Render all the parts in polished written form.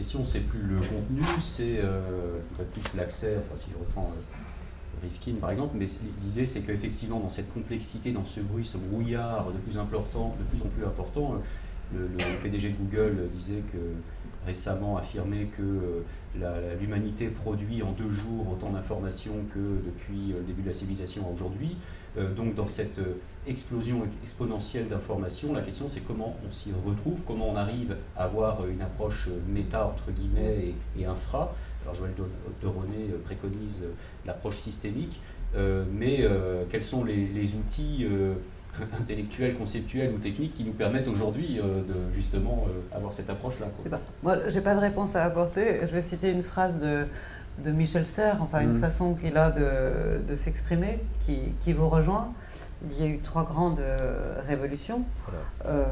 question, c'est plus le contenu, c'est plus l'accès, enfin si je reprends Rifkin par exemple, mais l'idée c'est qu'effectivement dans cette complexité, dans ce bruit, ce brouillard de plus en plus important, le PDG de Google disait que récemment affirmé que l'humanité produit en 2 jours autant d'informations que depuis le début de la civilisation à aujourd'hui. Donc dans cette explosion exponentielle d'informations, la question c'est comment on s'y retrouve, comment on arrive à avoir une approche méta entre guillemets et infra. Alors Joël de Roné préconise l'approche systémique, mais quels sont les outils intellectuels, conceptuels ou techniques qui nous permettent aujourd'hui de justement avoir cette approche-là? Moi, je n'ai pas de réponse à apporter. Je vais citer une phrase de Michel Serres, enfin une façon qu'il a de s'exprimer, qui vous rejoint. Il y a eu 3 grandes révolutions. Voilà.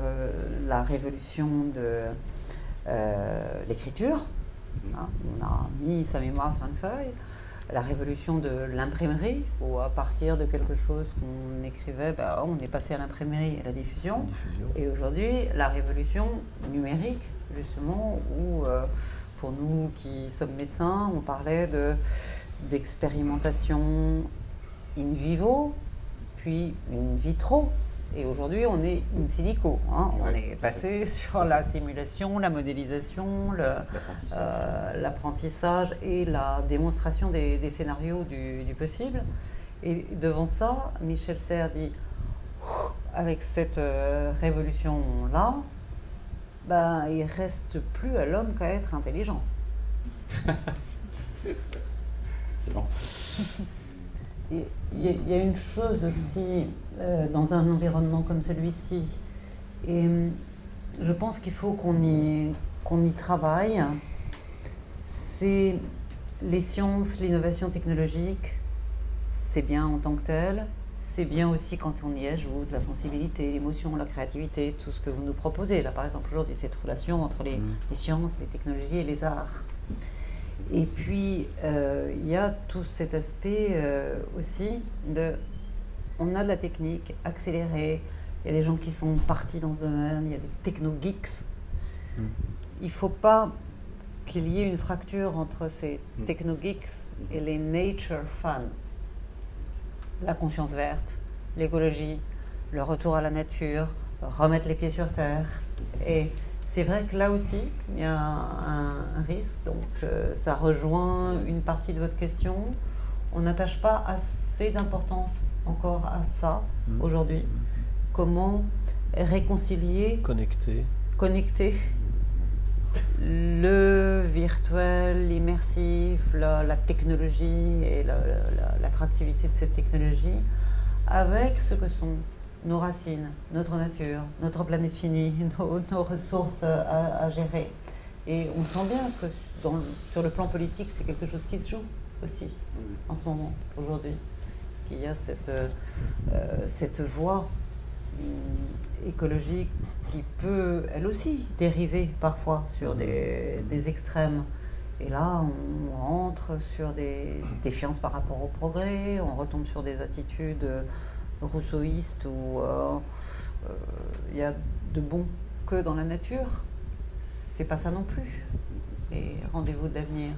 La révolution de l'écriture, hein, on a mis sa mémoire sur une feuille. La révolution de l'imprimerie, où à partir de quelque chose qu'on écrivait, on est passé à l'imprimerie et à la diffusion. Et aujourd'hui, la révolution numérique, justement, où pour nous qui sommes médecins, on parlait d'expérimentation in vivo, puis in vitro. Et aujourd'hui, on est in silico. Hein. Ouais. On est passé sur la simulation, la modélisation, l'apprentissage et la démonstration des scénarios du possible. Et devant ça, Michel Serres dit, avec cette révolution-là, il ne reste plus à l'homme qu'à être intelligent. C'est bon. Il y a une chose aussi dans un environnement comme celui-ci, et je pense qu'il faut qu'on y travaille, c'est les sciences, l'innovation technologique, c'est bien en tant que tel, c'est bien aussi quand on y ajoute la sensibilité, l'émotion, la créativité, tout ce que vous nous proposez. Là, par exemple, aujourd'hui, cette relation entre les sciences, les technologies et les arts. Et puis, il y a tout cet aspect aussi on a de la technique accélérée, il y a des gens qui sont partis dans ce domaine, il y a des techno-geeks. Il ne faut pas qu'il y ait une fracture entre ces techno-geeks et les nature fans. La conscience verte, l'écologie, le retour à la nature, remettre les pieds sur terre. Et c'est vrai que là aussi, il y a un risque, donc ça rejoint une partie de votre question. On n'attache pas assez d'importance encore à ça aujourd'hui. Comment réconcilier, connecter le virtuel, l'immersif, la technologie et l'attractivité de cette technologie avec ce que sont nos racines, notre nature, notre planète finie, nos ressources à gérer. Et on sent bien que sur le plan politique, c'est quelque chose qui se joue aussi en ce moment, aujourd'hui. Il y a cette voie écologique qui peut, elle aussi, dériver parfois sur des extrêmes. Et là, on rentre sur des défiances par rapport au progrès, on retombe sur des attitudes rousseauistes où il y a de bon que dans la nature. C'est pas ça non plus. Et rendez-vous de l'avenir.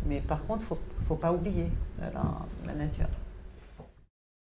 Mais par contre, faut pas oublier la nature.